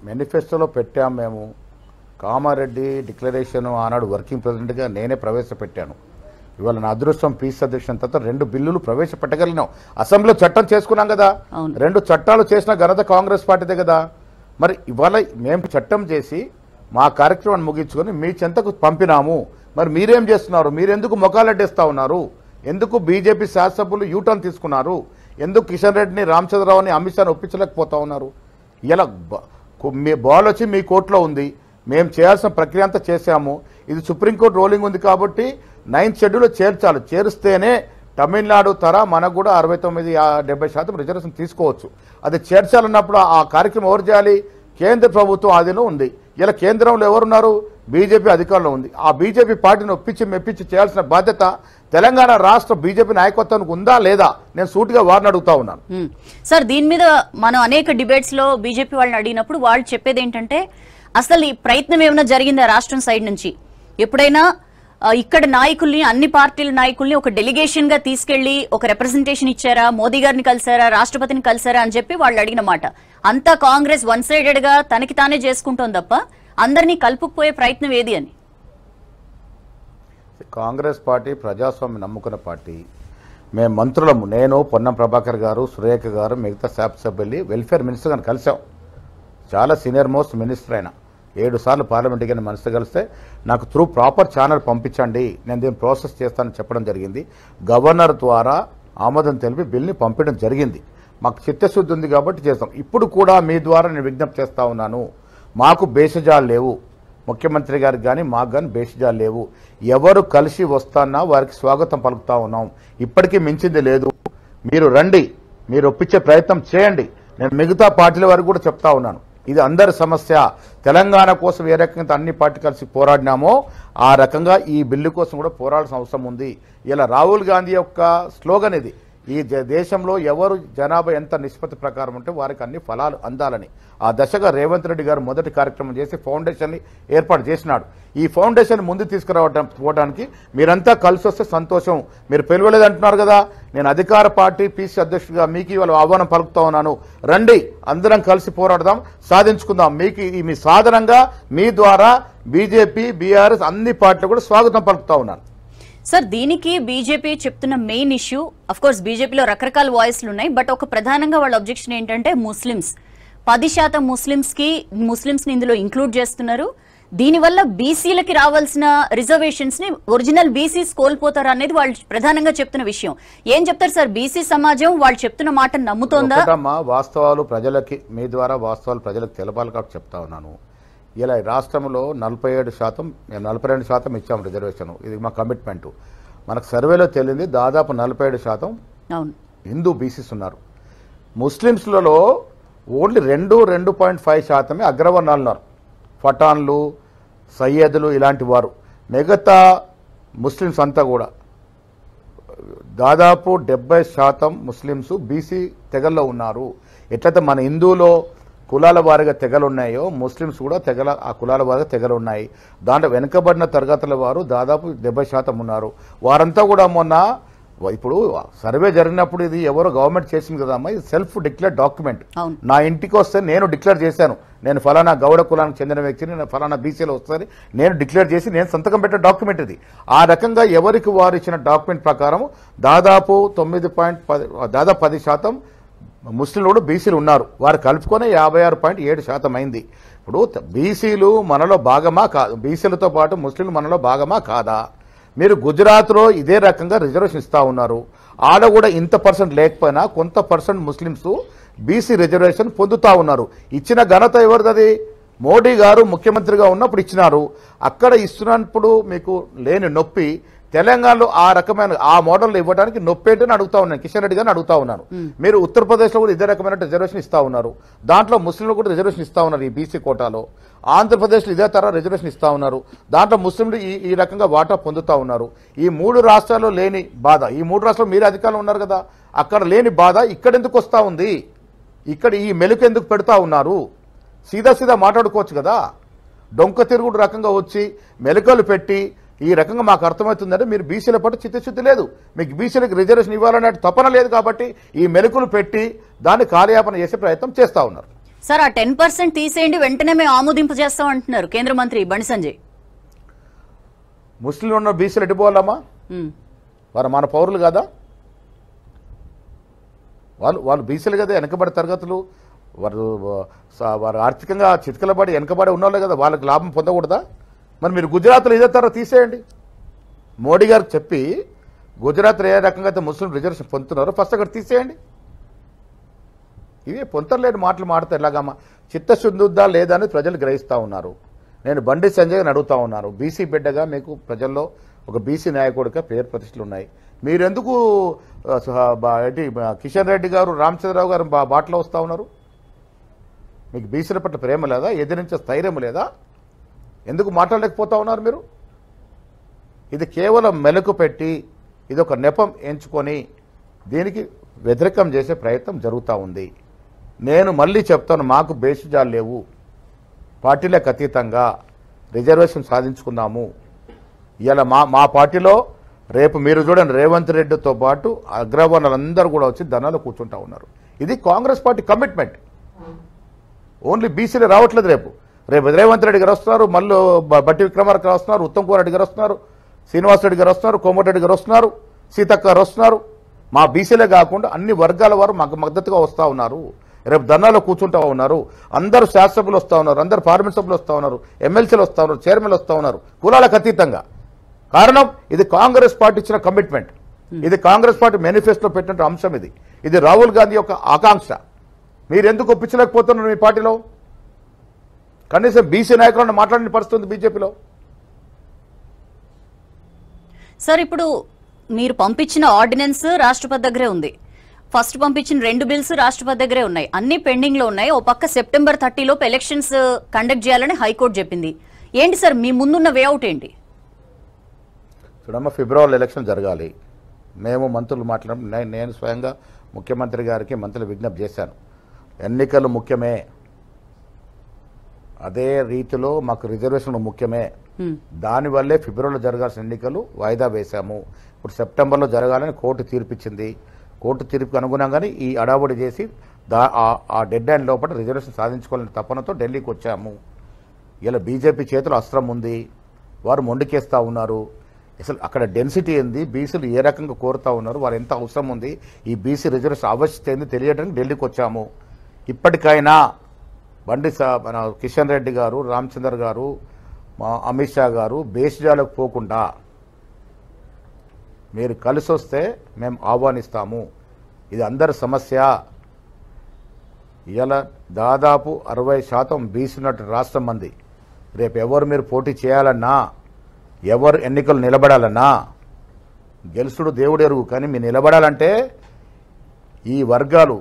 మేనిఫెస్టోలో పెట్టాం మేము. కామారెడ్డి డిక్లరేషన్ ఆనాడు వర్కింగ్ ప్రెసిడెంట్గా నేనే ప్రవేశపెట్టాను. ఇవాళ నా అదృష్టం పీసీ అధ్యక్షుని తర్వాత 2 బిల్లులు ప్రవేశపెట్టగలిగినాం. అసెంబ్లీలో చట్టం చేసుకున్నాం కదా, 2 చట్టాలు చేసిన ఘనత కాంగ్రెస్ పార్టీదే కదా. మరి ఇవాళ మేము చట్టం చేసి మా కార్యక్రమాన్ని ముగించుకొని మీ చెంతకు పంపినాము. మరి మీరేం చేస్తున్నారు? మీరెందుకు మొఖాలడ్డేస్తూ ఉన్నారు? ఎందుకు బీజేపీ శాసనసభ్యులు యూటర్న్ తీసుకున్నారు? ఎందుకు కిషన్ రెడ్డిని, రామచంద్రరావుని, అమిత్ షాని ఒప్పించలేకపోతా ఉన్నారు? ఇలా మీ బాల్ వచ్చి మీ కోర్టులో ఉంది. మేము చేయాల్సిన ప్రక్రియ అంతా చేశాము. ఇది సుప్రీంకోర్టు రోలింగ్ ఉంది కాబట్టి 9th షెడ్యూల్లో చేర్చాలి. చేరిస్తేనే తమిళనాడు తర మనకు కూడా 69-70% రిజర్వేషన్ తీసుకోవచ్చు. అది చేర్చాలన్నప్పుడు ఆ కార్యక్రమం ఎవరు చేయాలి? కేంద్ర ప్రభుత్వం ఆధీనంలో ఉంది. ఇలా కేంద్రంలో ఎవరున్నారు? బీజేపీ అధికారంలో ఉంది. ఆ బీజేపీ పార్టీని మెప్పించి చేయాల్సిన బాధ్యత తెలంగాణ రాష్ట్ర బీజేపీ నాయకత్వానికి ఉందా లేదా? నేను సూటిగా వారిని అడుగుతా ఉన్నాను. సార్, దీని మీద మనం అనేక డిబేట్స్ లో బీజేపీ వాళ్ళని అడిగినప్పుడు వాళ్ళు చెప్పేది ఏంటంటే, అసలు ఈ ప్రయత్నం ఏమైనా జరిగిందా రాష్ట్రం సైడ్ నుంచి? ఎప్పుడైనా ఇక్కడ నాయకుల్ని, అన్ని పార్టీల నాయకుల్ని ఒక డెలిగేషన్ గా తీసుకెళ్లి ఒక రిప్రజెంటేషన్ ఇచ్చారా? మోదీ గారిని కలిసారా? రాష్ట్రపతిని కలిసారా అని చెప్పి వాళ్ళు అడిగిన మాట. అంతా కాంగ్రెస్ వన్ సైడెడ్ గా తనకి తానే చేసుకుంటోంది తప్ప అందరినీ కలుపుకుపోయే ప్రయత్నం ఏది అని? కాంగ్రెస్ పార్టీ ప్రజాస్వామ్యం నమ్ముకున్న పార్టీ. మేము మంత్రులము, నేను, పొన్నం ప్రభాకర్ గారు, సురేఖ గారు, మిగతా శాసనసభ్యులు వెల్ఫేర్ మినిస్టర్ గారిని కలిసాం. చాలా సీనియర్ మోస్ట్ మినిస్టర్ అయినా 7 సార్లు పార్లమెంట్కి వెళ్ళిన మనిషితో కలిస్తే నాకు త్రూ ప్రాపర్ ఛానల్ పంపించండి, నేను దీన్ని ప్రాసెస్ చేస్తానని చెప్పడం జరిగింది. గవర్నర్ ద్వారా ఆమోదం తెలిపి బిల్ని పంపించడం జరిగింది. మాకు చిత్తశుద్ధి ఉంది కాబట్టి చేస్తాం. ఇప్పుడు కూడా మీ ద్వారా నేను విజ్ఞప్తి చేస్తా ఉన్నాను, మాకు భేషజాలు లేవు. ముఖ్యమంత్రి గారికి కానీ మాకు కానీ భేషజాలు లేవు. ఎవరు కలిసి వస్తానా వారికి స్వాగతం పలుకుతా ఉన్నాం. ఇప్పటికీ మించింది లేదు. మీరు రండి, మీరు ఒప్పించే ప్రయత్నం చేయండి. నేను మిగతా పార్టీల వరకు కూడా చెప్తా ఉన్నాను, ఇది అందరి సమస్య. తెలంగాణ కోసం ఏ రకంగా అన్ని పార్టీ కలిసి పోరాడినామో ఆ రకంగా ఈ బిల్లు కోసం కూడా పోరాడాల్సిన అవసరం ఉంది. ఇలా రాహుల్ గాంధీ యొక్క స్లోగన్ ఇది, ఈ దేశంలో ఎవరు జనాభా ఎంత నిష్పత్తి ప్రకారం ఉంటే వారికి అన్ని ఫలాలు అందాలని. ఆ దశగా రేవంత్ రెడ్డి గారు మొదటి కార్యక్రమం చేసి ఫౌండేషన్ని ఏర్పాటు చేసినాడు. ఈ ఫౌండేషన్ ముందు తీసుకురావడానికి మీరంతా కలిసి వస్తే సంతోషం. మీరు పిలవలేదంటున్నారు కదా, నేను అధికార పార్టీ పీసీ అధ్యక్షుడిగా మీకు ఇవాళ ఆహ్వానం పలుకుతా ఉన్నాను. రండి, అందరం కలిసి పోరాడదాం, సాధించుకుందాం. మీకు మీ సాధనంగా మీ ద్వారా బీజేపీ, బీఆర్ఎస్ అన్ని పార్టీలు కూడా స్వాగతం పలుకుతా ఉన్నాను. సార్, దీనికి బీజేపీ చెప్తున్న మెయిన్ ఇష్యూ, అఫ్ కోర్స్ బీజేపీలో రకరకాల వాయిస్లు ఉన్నాయి, బట్ ఒక ప్రధానంగా వాళ్ళ అబ్జెక్షన్ ఏంటంటే ముస్లిమ్స్ 10% ముస్లిమ్స్ ని ఇందులో ఇంక్లూడ్ చేస్తున్నారు. దీనివల్ల బీసీలకి రావాల్సిన రిజర్వేషన్స్ ని ఒరిజినల్ బీసీస్ కోల్పోతారు అనేది వాళ్ళు ప్రధానంగా చెప్తున్న విషయం. ఏం చెప్తారు సార్? బీసీ సమాజం వాళ్ళు చెప్తున్న మాట నమ్ముతోందా? వాస్తవాలు ప్రజలకి, మీ ద్వారా వాస్తవాలు ప్రజలకు తెలపాలి కాబట్టి చెప్తా ఉన్నాను. ఇలా రాష్ట్రంలో 47%, 42% ఇచ్చాం రిజర్వేషన్. ఇది మా కమిట్మెంట్. మనకు సర్వేలో తేలింది దాదాపు 47% హిందూ బీసీస్ ఉన్నారు. ముస్లిమ్స్లలో ఓన్లీ 2.5% అగ్రవర్ణాలు ఉన్నారు. పఠాన్లు, సయ్యదులు ఇలాంటి వారు. మిగతా ముస్లిమ్స్ అంతా కూడా దాదాపు 70% ముస్లిమ్స్ బీసీ తెగల్లో ఉన్నారు. ఎట్లయితే మన హిందువులో కులాల వారిగా తెగలు ఉన్నాయో ముస్లిమ్స్ కూడా ఆ కులాల వారిగా తెగలు ఉన్నాయి. దాంట్లో వెనుకబడిన తరగతుల వారు దాదాపు 70% ఉన్నారు. వారంతా కూడా మొన్న ఇప్పుడు సర్వే జరిగినప్పుడు ఇది ఎవరో గవర్నమెంట్ చేసింది కదమ్మా, ఇది సెల్ఫ్ డిక్లేర్ డాక్యుమెంట్. నా ఇంటికి వస్తే నేను డిక్లేర్ చేశాను, నేను ఫలానా గౌడ కులానికి చెందిన వ్యక్తిని, నేను ఫలానా బీసీలో వస్తుంది, నేను డిక్లేర్ చేసి నేను సంతకం పెట్టిన డాక్యుమెంట్ ఇది. ఆ రకంగా ఎవరికి వారు ఇచ్చిన డాక్యుమెంట్ ప్రకారం దాదాపు 10% ముస్లింలు కూడా బీసీలు ఉన్నారు. వారు కలుపుకొని 56.7% అయింది. ఇప్పుడు బీసీలు మనలో భాగమా కాదు, బీసీలతో పాటు ముస్లింలు మనలో భాగమా కాదా? మీరు గుజరాత్లో ఇదే రకంగా రిజర్వేషన్ ఇస్తా ఉన్నారు. ఆడ కూడా ఇంత పర్సెంట్ లేకపోయినా కొంత పర్సెంట్ ముస్లిమ్స్ బీసీ రిజర్వేషన్ పొందుతా ఉన్నారు. ఇచ్చిన ఘనత ఎవరిది? మోడీ గారు ముఖ్యమంత్రిగా ఉన్నప్పుడు ఇచ్చినారు. అక్కడ ఇస్తున్నప్పుడు మీకు లేని నొప్పి తెలంగాణలో ఆ రకమైన ఆ మోడల్ ఇవ్వడానికి నొప్పేంటని అడుగుతా ఉన్నాను. కిషన్ రెడ్డి గారిని అడుగుతా ఉన్నాను. మీరు ఉత్తరప్రదేశ్లో కూడా ఇదే రకమైన రిజర్వేషన్ ఇస్తా ఉన్నారు. దాంట్లో ముస్లింలు కూడా రిజర్వేషన్ ఇస్తా ఉన్నారు ఈ బీసీ కోటాలో. ఆంధ్రప్రదేశ్లో ఇదే తర రిజర్వేషన్ ఇస్తా ఉన్నారు. దాంట్లో ముస్లింలు ఈ రకంగా వాటా పొందుతా ఉన్నారు. ఈ 3 రాష్ట్రాల్లో లేని బాధ, ఈ 3 రాష్ట్రాలు మీరే అధికారంలో ఉన్నారు కదా, అక్కడ లేని బాధ ఇక్కడ ఎందుకు వస్తూ ఉంది? ఇక్కడ ఈ మెలుకు ఎందుకు పెడతా ఉన్నారు? సీదా మాట్లాడుకోవచ్చు కదా. డొంక తిరుగుడు రకంగా వచ్చి మెలుకలు పెట్టి ఈ రకంగా మాకు అర్థమవుతుందంటే మీరు బీసీల పట్ల చిత్తశుద్ధి లేదు, మీకు బీసీలకు రిజర్వేషన్ ఇవ్వాలనే తపన లేదు కాబట్టి ఈ మెలుకులు పెట్టి దాన్ని కాలయాపన చేసే ప్రయత్నం చేస్తా ఉన్నారు. సార్, ఆ 10% తీసేయండి, వెంటనే మేము ఆమోదింపు చేస్తాం అంటున్నారు కేంద్ర మంత్రి బండి సంజయ్. ముస్లింలు ఉన్న బీసీలు ఎటుపోవాలమ్మా? వారు మన పౌరులు కదా, వాళ్ళు బీసీలు కదా, వెనకబడి తరగతులు, వారు ఆర్థికంగా చితికలబడి వెనకబడి ఉన్నవాళ్ళే కదా, వాళ్ళకి లాభం పొందకూడదా? మరి మీరు గుజరాత్లో ఇదే తర తీసేయండి. మోడీ గారికి చెప్పి గుజరాత్లో ఏ రకంగా అయితే ముస్లిం రిజర్వేషన్ పొందుతున్నారో ఫస్ట్ అక్కడ తీసేయండి. ఇవే పొంతలేని మాటలు మాడతారు. ఎలాగమ్మా చిత్తశుద్ధుద్దా లేదా అని ప్రజలు గ్రహిస్తూ ఉన్నారు. నేను బండి సంజయ్ని అడుగుతా ఉన్నాను, బీసీ బిడ్డగా మీకు ప్రజల్లో ఒక బీసీ నాయకుడిగా పేరు ప్రతిష్టలు ఉన్నాయి. మీరెందుకు కిషన్ రెడ్డి గారు రామచంద్రరావు గారు బాటలో వస్తూ ఉన్నారు? మీకు బీసీల పట్ల ప్రేమ లేదా? ఎదిరించే స్థైర్యం లేదా? ఎందుకు మాట్లాడలేకపోతా ఉన్నారు మీరు? ఇది కేవలం మెలకు పెట్టి ఇది ఒక నెపం ఎంచుకొని దీనికి వ్యతిరేకం చేసే ప్రయత్నం జరుగుతూ ఉంది. నేను మళ్ళీ చెప్తాను, మాకు బేసిజాలు లేవు. పార్టీలకు అతీతంగా రిజర్వేషన్ సాధించుకున్నాము. ఇలా మా పార్టీలో రేపు మీరు చూడండి, రేవంత్ రెడ్డితో పాటు అగ్రవర్ణాలందరూ కూడా వచ్చి ధనాలు కూర్చుంటా ఉన్నారు. ఇది కాంగ్రెస్ పార్టీ కమిట్మెంట్. ఓన్లీ బీసీలు రావట్లేదు. రేపు రేవంత్ రెడ్డి గారు వస్తున్నారు, మళ్ళీ బట్టి విక్రమార్క గారు వస్తున్నారు, ఉత్తమ్ కుమార్ రెడ్డి గారు వస్తున్నారు, శ్రీనివాసరెడ్డి గారు వస్తున్నారు, కోమటిరెడ్డి గారు వస్తున్నారు, సీతక్క గారు వస్తున్నారు. మా బీసీలే కాకుండా అన్ని వర్గాల వారు మాకు మద్దతుగా వస్తూ ఉన్నారు. రేపు ధర్నాలో కూర్చుంటా ఉన్నారు. అందరూ శాసనసభ్యులు వస్తూ ఉన్నారు, అందరూ పార్లమెంట్ సభ్యులు వస్తూ ఉన్నారు, ఎమ్మెల్సీలు వస్తూ ఉన్నారు, చైర్మన్లు వస్తూ ఉన్నారు, కులాలకు అతీతంగా. కారణం ఇది కాంగ్రెస్ పార్టీ ఇచ్చిన కమిట్మెంట్. ఇది కాంగ్రెస్ పార్టీ మేనిఫెస్టోలో పెట్టిన అంశం. ఇది రాహుల్ గాంధీ యొక్క ఆకాంక్ష. మీరెందుకు ఒప్పించలేకపోతున్నారు? మీ పార్టీలో కనీసం బీసీ నాయకులను మాట్లాడిన పరిస్థితి బీజేపీలో. సార్, ఇప్పుడు మీరు పంపించిన ఆర్డినెన్స్ రాష్ట్రపతి దగ్గరే ఉంది. ఫస్ట్ పంపించిన 2 బిల్స్ రాష్ట్రపతి దగ్గరే ఉన్నాయి. అన్ని పెండింగ్ లో ఉన్నాయి. ఓ పక్క సెప్టెంబర్ 30 లోపు ఎలక్షన్స్ కండక్ట్ చేయాలని హైకోర్టు చెప్పింది. ఏంటి సార్ మీ ముందున్న వేఅవుట్ ఏంటి? చూడమ్మ, ఫిబ్రవరిలో ఎలక్షన్ జరగాలి. మేము మంత్రులు మాట్లాడిన నేను స్వయంగా ముఖ్యమంత్రి గారికి మంత్రులు విజ్ఞప్తి చేశాను, ఎన్నికలు ముఖ్యమే, అదే రీతిలో మాకు రిజర్వేషన్లు ముఖ్యమే. దానివల్లే ఫిబ్రవరిలో జరగాల్సిన ఎన్నికలు వాయిదా వేశాము. ఇప్పుడు సెప్టెంబర్లో జరగాలని కోర్టు తీర్పిచ్చింది. కోర్టు తీర్పుకు అనుగుణంగానే ఈ అడావుడి చేసి ఆ డెడ్ లైన్ లోపల రిజర్వేషన్ సాధించుకోవాలని తపనతో ఢిల్లీకి వచ్చాము. ఇలా బీజేపీ చేతిలో అస్త్రం ఉంది, వారు మొండికేస్తూ ఉన్నారు. అసలు అక్కడ డెన్సిటీ ఏంది, బీసీలు ఏ రకంగా కోరుతూ ఉన్నారు, వారు ఎంత అవసరం ఉంది, ఈ బీసీ రిజర్వేషన్ ఆవశ్యకత ఏంది తెలియడానికి ఢిల్లీకి వచ్చాము. ఇప్పటికైనా మన కిషన్ రెడ్డి గారు, రామచంద్ర గారు, మా అమిత్ షా గారు బేసిజాలకు పోకుండా మీరు కలిసి వస్తే మేము ఆహ్వానిస్తాము. ఇది అందరి సమస్య. ఇలా దాదాపు 60% బీసీ ఉన్నట్టు రాష్ట్రం మంది. రేపు ఎవరు మీరు పోటీ చేయాలన్నా, ఎవరు ఎన్నికలు నిలబడాలన్నా, గెలుసుడు దేవుడు ఎరుగు, కానీ మీరు నిలబడాలంటే ఈ వర్గాలు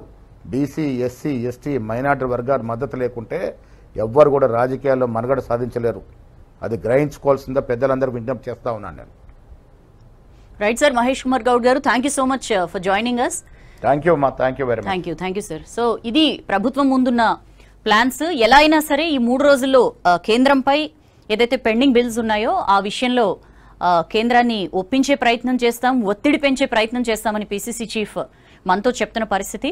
బీసీ, ఎస్సీ, ఎస్టీ, మైనార్టీ వర్గాలు మద్దతు లేకుంటే ఎవ్వరు కూడా రాజకీయాల్లో మనుగడ సాధించలేరు. అది గ్రహించుకోవాల్సిందో పెద్దలందరూ విజ్ఞప్తి చేస్తా ఉన్నాను నేను. రైట్ సార్, మహేష్ కుమార్ గౌడ్ గారు, thank you so much for joining us. Thank you అమ్మా, thank you very much. Thank you sir. So ఇది ప్రభుత్వం ముందున్న ప్లాన్స్. ఎలా అయినా సరే ఈ 3 రోజుల్లో కేంద్రంపై ఏదైతే పెండింగ్ బిల్స్ ఉన్నాయో ఆ విషయంలో కేంద్రాన్ని ఒప్పించే ప్రయత్నం చేస్తాం, ఒత్తిడి పెంచే ప్రయత్నం చేస్తామని పిసిసి చీఫ్ మనతో చెప్తున్న పరిస్థితి.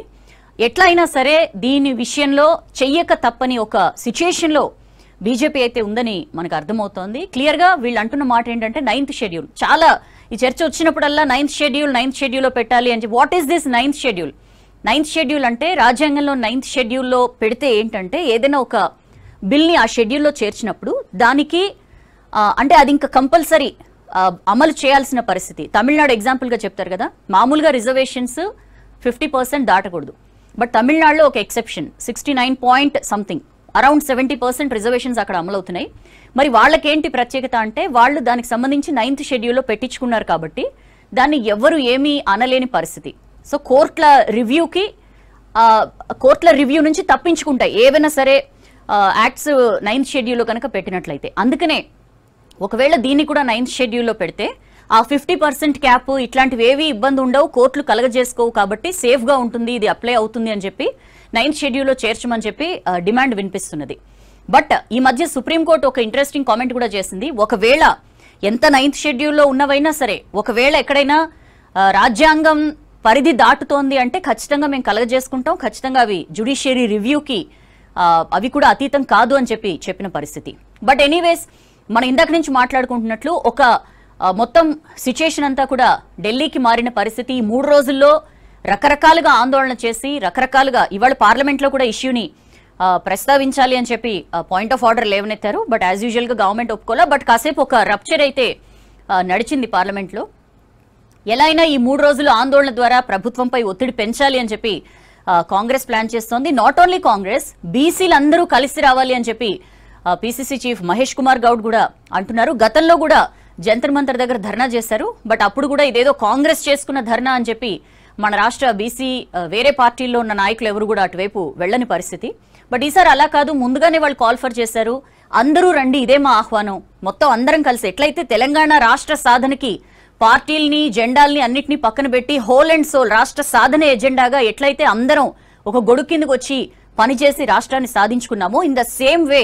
ఎట్లా అయినా సరే దీని విషయంలో చెయ్యక తప్పని ఒక సిచ్యుయేషన్ లో బీజేపీ అయితే ఉందని మనకు అర్థమవుతోంది. క్లియర్ గా వీళ్ళు అంటున్న మాట ఏంటంటే 9th షెడ్యూల్. చాలా ఈ చర్చ వచ్చినప్పుడల్లా 9th షెడ్యూల్ లో పెట్టాలి అని చెప్పి. What is this 9th schedule? 9th schedule అంటే రాజ్యాంగంలో 9th షెడ్యూల్లో పెడితే ఏంటంటే ఏదైనా ఒక బిల్ని ఆ షెడ్యూల్లో చేర్చినప్పుడు దానికి అంటే అది ఇంకా కంపల్సరీ అమలు చేయాల్సిన పరిస్థితి. తమిళనాడు ఎగ్జాంపుల్గా చెప్తారు కదా, మామూలుగా రిజర్వేషన్స్ 50% దాటకూడదు. బట్ తమిళనాడులో ఒక ఎక్సెప్షన్ 69 అరౌండ్ 70% రిజర్వేషన్స్ అక్కడ అమలవుతున్నాయి. మరి వాళ్ళకేంటి ప్రత్యేకత అంటే వాళ్ళు దానికి సంబంధించి 9th షెడ్యూల్లో పెట్టించుకున్నారు కాబట్టి దాన్ని ఎవరు ఏమీ అనలేని పరిస్థితి. సో కోర్టుల రివ్యూ నుంచి తప్పించుకుంటాయి ఏవైనా సరే యాక్ట్స్ 9th షెడ్యూల్లో కనుక పెట్టినట్లయితే. అందుకనే ఒకవేళ దీన్ని కూడా 9th షెడ్యూల్లో పెడితే ఆ 50% క్యాప్ ఇట్లాంటివి ఏవి ఇబ్బంది ఉండవు, కోర్టులు కలగజేసుకోవు, కాబట్టి సేఫ్ గా ఉంటుంది, ఇది అప్లై అవుతుంది అని చెప్పి 9th షెడ్యూల్లో చేర్చమని చెప్పి డిమాండ్ వినిపిస్తున్నది. బట్ ఈ మధ్య సుప్రీంకోర్టు ఒక ఇంట్రెస్టింగ్ కామెంట్ కూడా చేసింది. ఒకవేళ ఎంత 9th షెడ్యూల్లో ఉన్నవైనా సరే ఒకవేళ ఎక్కడైనా రాజ్యాంగం పరిధి దాటుతోంది అంటే ఖచ్చితంగా మేము కలగజేసుకుంటాం, ఖచ్చితంగా అవి జ్యుడిషియరీ రివ్యూకి అవి కూడా అతీతం కాదు అని చెప్పిన పరిస్థితి. బట్ ఎనీవేస్ మనం ఇందాక నుంచి మాట్లాడుకుంటున్నట్లు ఒక మొత్తం సిచ్యుయేషన్ అంతా కూడా ఢిల్లీకి మారిన పరిస్థితి. ఈ 3 రోజుల్లో రకరకాలుగా ఆందోళన చేసి రకరకాలుగా ఇవాళ పార్లమెంట్లో కూడా ఇష్యూని ప్రస్తావించాలి అని చెప్పి పాయింట్ ఆఫ్ ఆర్డర్ లేవనెత్తారు. బట్ యాజ్ యూజువల్ గా గవర్నమెంట్ ఒప్పుకోలే. బట్ కాసేపు ఒక రప్చర్ అయితే నడిచింది పార్లమెంట్లో. ఎలా అయినా ఈ 3 రోజులు ఆందోళన ద్వారా ప్రభుత్వంపై ఒత్తిడి పెంచాలి అని చెప్పి కాంగ్రెస్ ప్లాన్ చేస్తోంది. నాట్ ఓన్లీ కాంగ్రెస్, బీసీలందరూ కలిసి రావాలి అని చెప్పి పిసిసి చీఫ్ మహేష్ కుమార్ గౌడ్ కూడా అంటున్నారు. గతంలో కూడా జంతర్ మంతర్ దగ్గర ధర్నా చేశారు. బట్ అప్పుడు కూడా ఇదేదో కాంగ్రెస్ చేసుకున్న ధర్నా అని చెప్పి మన రాష్ట్ర బీసీ వేరే పార్టీల్లో ఉన్న నాయకులు ఎవరు కూడా అటువైపు వెళ్ళని పరిస్థితి. బట్ ఈసారి అలా కాదు, ముందుగానే వాళ్ళు కాల్ఫర్ చేశారు. అందరూ రండి, ఇదే మా ఆహ్వానం, మొత్తం అందరం కలిసి ఎట్లయితే తెలంగాణ రాష్ట్ర సాధనకి పార్టీల్ని జెండాల్ని అన్నిటినీ పక్కన పెట్టి హోల్ అండ్ సోల్ రాష్ట్ర సాధన ఎజెండాగా ఎట్లయితే అందరం ఒక గొడుగు కిందకు వచ్చి పనిచేసి రాష్ట్రాన్ని సాధించుకున్నామో, in the same way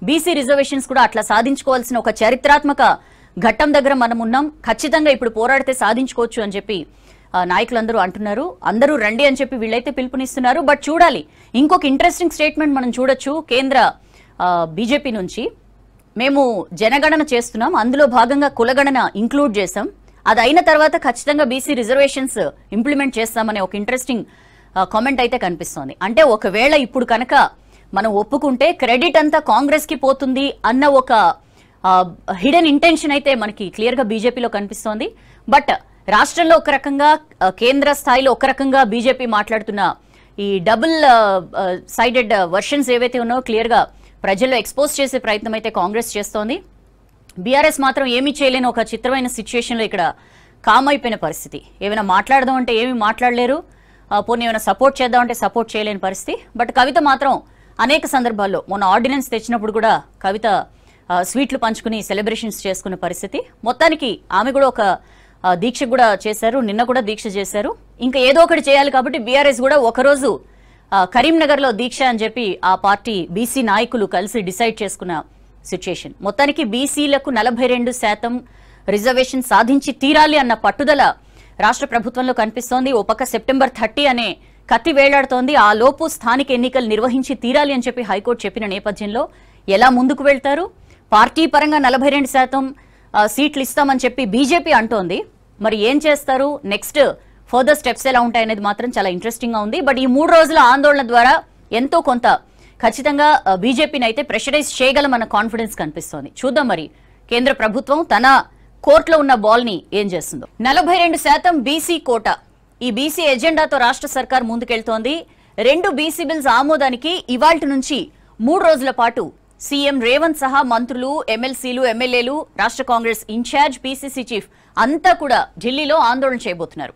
BC reservations కూడా అట్లా సాధించుకోవాల్సిన ఒక చారిత్రాత్మక ఘట్టం దగ్గర మనం ఉన్నాం. ఖచ్చితంగా ఇప్పుడు పోరాడితే సాధించుకోవచ్చు అని చెప్పి నాయకులందరూ అంటున్నారు. అందరూ రండి అని చెప్పి వీళ్ళైతే పిలుపునిస్తున్నారు. బట్ చూడాలి, ఇంకొక ఇంట్రెస్టింగ్ స్టేట్మెంట్ మనం చూడొచ్చు కేంద్ర బీజేపీ నుంచి. మేము జనగణన చేస్తున్నాం, అందులో భాగంగా కులగణన ఇంక్లూడ్ చేశాం, అది అయిన తర్వాత ఖచ్చితంగా బీసీ రిజర్వేషన్స్ ఇంప్లిమెంట్ చేస్తామనే ఒక ఇంట్రెస్టింగ్ కామెంట్ అయితే కనిపిస్తోంది. అంటే ఒకవేళ ఇప్పుడు కనుక మనం ఒప్పుకుంటే క్రెడిట్ అంతా కాంగ్రెస్ కి పోతుంది అన్న ఒక హిడెన్ ఇంటెన్షన్ అయితే మనకి క్లియర్ గా బీజేపీలో కనిపిస్తోంది. బట్ రాష్ట్రంలో ఒక రకంగా, కేంద్ర స్థాయిలో ఒక రకంగా బీజేపీ మాట్లాడుతున్న ఈ డబుల్ సైడెడ్ వర్షన్స్ ఏవైతే ఉన్నాయో క్లియర్ గా ప్రజల్లో ఎక్స్పోజ్ చేసే ప్రయత్నం అయితే కాంగ్రెస్ చేస్తోంది. బీఆర్ఎస్ మాత్రం ఏమీ చేయలేని ఒక చిత్రమైన సిచ్యుయేషన్ లో ఇక్కడ కామ్ అయిపోయిన పరిస్థితి. ఏమైనా మాట్లాడదాం అంటే ఏమీ మాట్లాడలేరు, పోనీ ఏమైనా సపోర్ట్ చేద్దాం అంటే సపోర్ట్ చేయలేని పరిస్థితి. బట్ కవిత మాత్రం అనేక సందర్భాల్లో, మొన్న ఆర్డినెన్స్ తెచ్చినప్పుడు కూడా కవిత స్వీట్లు పంచుకుని సెలబ్రేషన్స్ చేసుకున్న పరిస్థితి. మొత్తానికి ఆమె కూడా ఒక దీక్ష కూడా చేశారు, నిన్న కూడా దీక్ష చేశారు. ఇంకా ఏదో ఒకటి చేయాలి కాబట్టి బీఆర్ఎస్ కూడా ఒకరోజు కరీంనగర్ లో దీక్ష అని చెప్పి ఆ పార్టీ బీసీ నాయకులు కలిసి డిసైడ్ చేసుకున్న సిచ్యుయేషన్. మొత్తానికి బీసీలకు 42% రిజర్వేషన్ సాధించి తీరాలి అన్న పట్టుదల రాష్ట్ర ప్రభుత్వంలో కనిపిస్తోంది. ఓ పక్క సెప్టెంబర్ 30 అనే కత్తి వేలాడుతోంది. ఆ లోపు స్థానిక ఎన్నికలు నిర్వహించి తీరాలి అని చెప్పి హైకోర్టు చెప్పిన నేపథ్యంలో ఎలా ముందుకు వెళ్తారు? పార్టీ పరంగా 42% సీట్లు ఇస్తామని చెప్పి బీజేపీ అంటోంది. మరి ఏం చేస్తారు, నెక్స్ట్ ఫర్దర్ స్టెప్స్ ఎలా ఉంటాయనేది మాత్రం చాలా ఇంట్రెస్టింగ్ గా ఉంది. బట్ ఈ 3 రోజుల ఆందోళన ద్వారా ఎంతో కొంత ఖచ్చితంగా బీజేపీని అయితే ప్రెషరైజ్ చేయగలమన్న కాన్ఫిడెన్స్ కనిపిస్తోంది. చూద్దాం మరి కేంద్ర ప్రభుత్వం తన కోర్టులో ఉన్న బాల్ ని ఏం చేస్తుందో. 42% బీసీ కోట, ఈ బీసీ ఎజెండాతో రాష్ట్ర సర్కార్ ముందుకెళ్తోంది. 2 బీసీ బిల్స్ ఆమోదానికి ఇవాల్టి నుంచి 3 రోజుల పాటు సీఎం రేవంత్ సహా మంత్రులు, ఎమ్మెల్సీలు, ఎమ్మెల్యేలు, రాష్ట్ర కాంగ్రెస్ ఇన్ఛార్జ్, పీసీసీ చీఫ్ అంతా కూడా ఢిల్లీలో ఆందోళన చేయబోతున్నారు.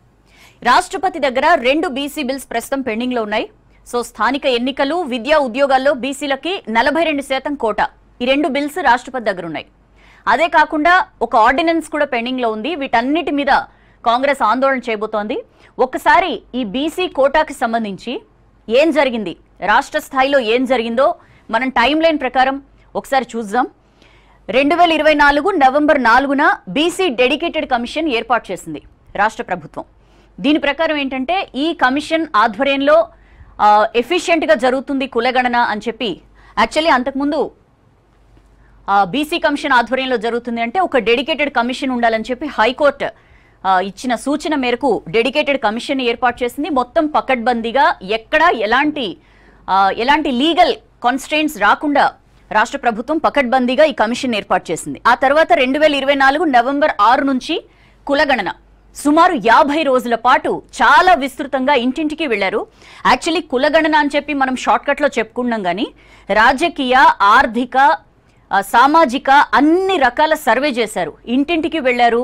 రాష్ట్రపతి దగ్గర 2 బీసీ బిల్స్ ప్రస్తుతం పెండింగ్ లో ఉన్నాయి. సో స్థానిక ఎన్నికలు, విద్యా, ఉద్యోగాల్లో బీసీలకి 42% కోట, ఈ 2 బిల్స్ రాష్ట్రపతి దగ్గర ఉన్నాయి. అదే కాకుండా ఒక ఆర్డినెన్స్ కూడా పెండింగ్ లో ఉంది. వీటన్నిటి మీద కాంగ్రెస్ ఆందోళన చేయబోతోంది. ఒక్కసారి ఈ బీసీ కోటాకి సంబంధించి ఏం జరిగింది, రాష్ట్ర స్థాయిలో ఏం జరిగిందో మనం టైం లైన్ ప్రకారం ఒకసారి చూద్దాం. 2024 నవంబర్ 4న బీసీ డెడికేటెడ్ కమిషన్ ఏర్పాటు చేసింది రాష్ట్ర ప్రభుత్వం. దీని ప్రకారం ఏంటంటే ఈ కమిషన్ ఆధ్వర్యంలో ఎఫిషియెంట్ గా జరుగుతుంది కులగణన అని చెప్పి, యాక్చువల్లీ అంతకుముందు బీసీ కమిషన్ ఆధ్వర్యంలో జరుగుతుంది అంటే ఒక డెడికేటెడ్ కమిషన్ ఉండాలని చెప్పి హైకోర్టు ఇచ్చిన సూచన మేరకు డెడికేటెడ్ కమిషన్ ఏర్పాటు చేసింది. మొత్తం పకడ్బందీగా ఎక్కడ ఎలాంటి లీగల్ కాన్స్ట్రెయింట్స్ రాకుండా రాష్ట్ర ప్రభుత్వం పకడ్బందీగా ఈ కమిషన్ ఏర్పాటు చేసింది. ఆ తర్వాత 2024 నవంబర్ 6 నుంచి కులగణన సుమారు 50 రోజుల పాటు చాలా విస్తృతంగా ఇంటింటికి వెళ్లారు. యాక్చువల్లీ కులగణన అని చెప్పి మనం షార్ట్ కట్ లో చెప్పుకున్నాం కానీ రాజకీయ, ఆర్థిక, సామాజిక అన్ని రకాల సర్వే చేశారు, ఇంటింటికి వెళ్లారు.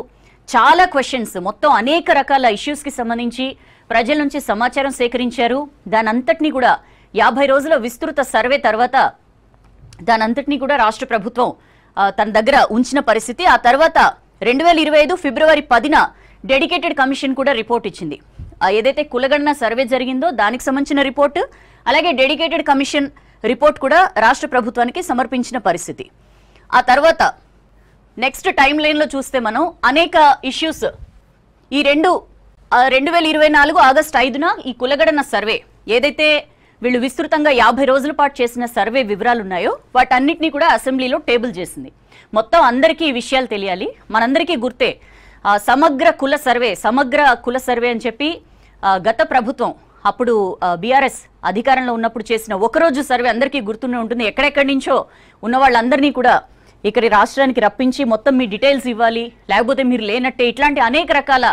చాలా క్వశ్చన్స్, మొత్తం అనేక రకాల ఇష్యూస్ కి సంబంధించి ప్రజల నుంచి సమాచారం సేకరించారు. దానంతటినీ కూడా 50 రోజుల విస్తృత సర్వే తర్వాత దానంతటినీ కూడా రాష్ట్ర ప్రభుత్వం తన దగ్గర ఉంచిన పరిస్థితి. ఆ తర్వాత 2025 ఫిబ్రవరి 10న డెడికేటెడ్ కమిషన్ కూడా రిపోర్ట్ ఇచ్చింది. ఏదైతే కులగణన సర్వే జరిగిందో దానికి సంబంధించిన రిపోర్టు, అలాగే డెడికేటెడ్ కమిషన్ రిపోర్ట్ కూడా రాష్ట్ర ప్రభుత్వానికి సమర్పించిన పరిస్థితి. ఆ తర్వాత నెక్స్ట్ టైం లైన్ లో చూస్తే మనం అనేక ఇష్యూస్, ఈ 2024 ఆగస్టు 5న ఈ కులగణన సర్వే ఏదైతే వీళ్ళు విస్తృతంగా 50 రోజుల పాటు చేసిన సర్వే వివరాలు ఉన్నాయో వాటన్నిటినీ కూడా అసెంబ్లీలో టేబుల్ చేసింది. మొత్తం అందరికీ ఈ విషయాలు తెలియాలి. మనందరికీ గుర్తే సమగ్ర కుల సర్వే అని చెప్పి గత ప్రభుత్వం అప్పుడు బీఆర్ఎస్ అధికారంలో ఉన్నప్పుడు చేసిన ఒకరోజు సర్వే అందరికీ గుర్తునే ఉంటుంది. ఎక్కడెక్కడి నుంచో ఉన్న వాళ్ళందరినీ కూడా ఇక్కడి రాష్ట్రానికి రప్పించి మొత్తం మీ డీటెయిల్స్ ఇవ్వాలి, లేకపోతే మీరు లేనట్టే, ఇట్లాంటి అనేక రకాల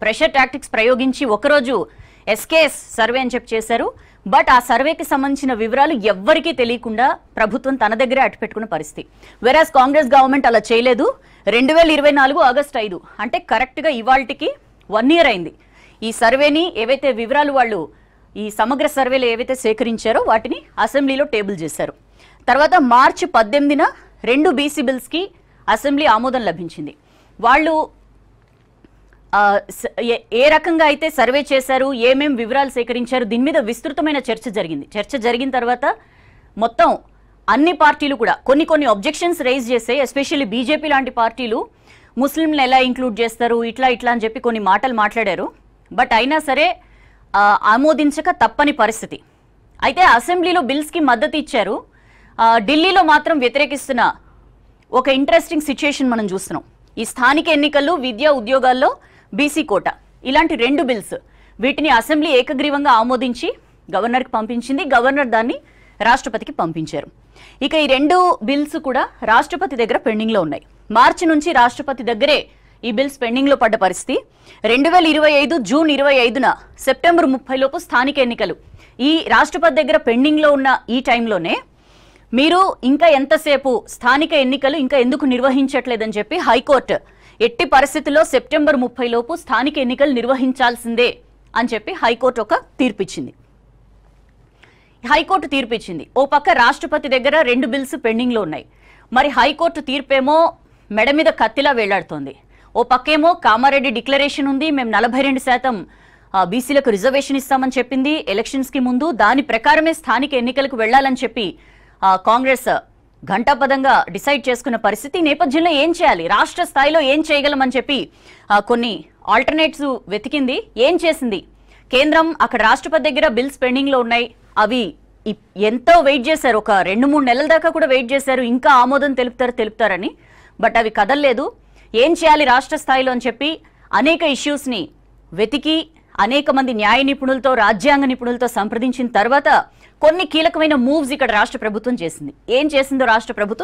ప్రెషర్ టాక్టిక్స్ ప్రయోగించి ఒకరోజు ఎస్కేఎస్ సర్వే అని చెప్పి చేశారు. బట్ ఆ సర్వేకి సంబంధించిన వివరాలు ఎవ్వరికీ తెలియకుండా ప్రభుత్వం తన దగ్గరే అట్టుపెట్టుకున్న పరిస్థితి. వెరాజ్ కాంగ్రెస్ గవర్నమెంట్ అలా చేయలేదు. 2024 ఆగస్టు 5 అంటే కరెక్ట్గా ఇవాళకి 1 year అయింది. ఈ సర్వేని ఏవైతే వివరాలు వాళ్ళు ఈ సమగ్ర సర్వేలు ఏవైతే సేకరించారో వాటిని అసెంబ్లీలో టేబుల్ చేశారు. తర్వాత మార్చి 18న 2 బీసీ బిల్స్కి అసెంబ్లీ ఆమోదం లభించింది. వాళ్ళు ఏ రకంగా అయితే సర్వే చేశారు, ఏమేం వివరాలు సేకరించారు, దీని మీద విస్తృతమైన చర్చ జరిగింది. చర్చ జరిగిన తర్వాత మొత్తం అన్ని పార్టీలు కూడా కొన్ని అబ్జెక్షన్స్ రైజ్ చేసాయి. ఎస్పెషల్లీ బీజేపీ లాంటి పార్టీలు ముస్లింలను ఎలా ఇంక్లూడ్ చేస్తారు ఇట్లా అని చెప్పి కొన్ని మాటలు మాట్లాడారు. బట్ అయినా సరే ఆమోదించక తప్పని పరిస్థితి. అయితే అసెంబ్లీలో బిల్స్కి మద్దతు ఇచ్చారు. ఢిల్లీలో మాత్రం వ్యతిరేకిస్తున్న ఒక ఇంట్రెస్టింగ్ సిచ్యుయేషన్ మనం చూస్తున్నాం. ఈ స్థానిక ఎన్నికల్లో విద్యా ఉద్యోగాల్లో బీసీ కోట ఇలాంటి 2 బిల్స్ వీటిని అసెంబ్లీ ఏకగ్రీవంగా ఆమోదించి గవర్నర్కి పంపించింది. గవర్నర్ దాన్ని రాష్ట్రపతికి పంపించారు. ఇక ఈ 2 బిల్స్ కూడా రాష్ట్రపతి దగ్గర పెండింగ్లో ఉన్నాయి. మార్చి నుంచి రాష్ట్రపతి దగ్గరే ఈ బిల్స్ పెండింగ్లో పడ్డ పరిస్థితి. 2025 జూన్ 25న సెప్టెంబర్ 30 లోపు స్థానిక ఎన్నికలు ఈ రాష్ట్రపతి దగ్గర పెండింగ్లో ఉన్న ఈ టైంలోనే మీరు ఇంకా ఎంతసేపు స్థానిక ఎన్నికలు ఇంకా ఎందుకు నిర్వహించట్లేదని చెప్పి హైకోర్టు ఎట్టి పరిస్థితుల్లో సెప్టెంబర్ 30 లోపు స్థానిక ఎన్నికలు నిర్వహించాల్సిందే అని చెప్పి హైకోర్టు ఒక తీర్పిచ్చింది. ఓ పక్క రాష్ట్రపతి దగ్గర 2 బిల్స్ పెండింగ్లో ఉన్నాయి. మరి హైకోర్టు తీర్పేమో మెడ మీద కత్తిలా వేలాడుతోంది. ఓ పక్కేమో కామారెడ్డి డిక్లరేషన్ ఉంది, మేము 42% బీసీలకు రిజర్వేషన్ ఇస్తామని చెప్పింది ఎలక్షన్స్కి ముందు. దాని ప్రకారమే స్థానిక ఎన్నికలకు వెళ్లాలని చెప్పి కాంగ్రెస్ ఘంటాపదంగా డిసైడ్ చేసుకున్న పరిస్థితి. నేపథ్యంలో ఏం చేయాలి, రాష్ట్ర స్థాయిలో ఏం చేయగలమని చెప్పి కొన్ని ఆల్టర్నేటివ్స్ వెతికింది. ఏం చేసింది కేంద్రం? అక్కడ రాష్ట్రపతి దగ్గర బిల్స్ పెండింగ్లో ఉన్నాయి. అవి ఎంతో వెయిట్ చేశారు, ఒక 2-3 నెలల దాకా కూడా వెయిట్ చేశారు, ఇంకా ఆమోదం తెలుపుతారని. బట్ అవి కదలలేదు. ఏం చేయాలి రాష్ట్ర స్థాయిలో అని చెప్పి అనేక ఇష్యూస్ని వెతికి అనేక మంది న్యాయ నిపుణులతో రాజ్యాంగ నిపుణులతో సంప్రదించిన తర్వాత కొన్ని కీలకమైన మూవ్స్ ఇక్కడ రాష్ట్ర ప్రభుత్వం చేసింది. ఏం చేసిందో రాష్ట్ర ప్రభుత్వం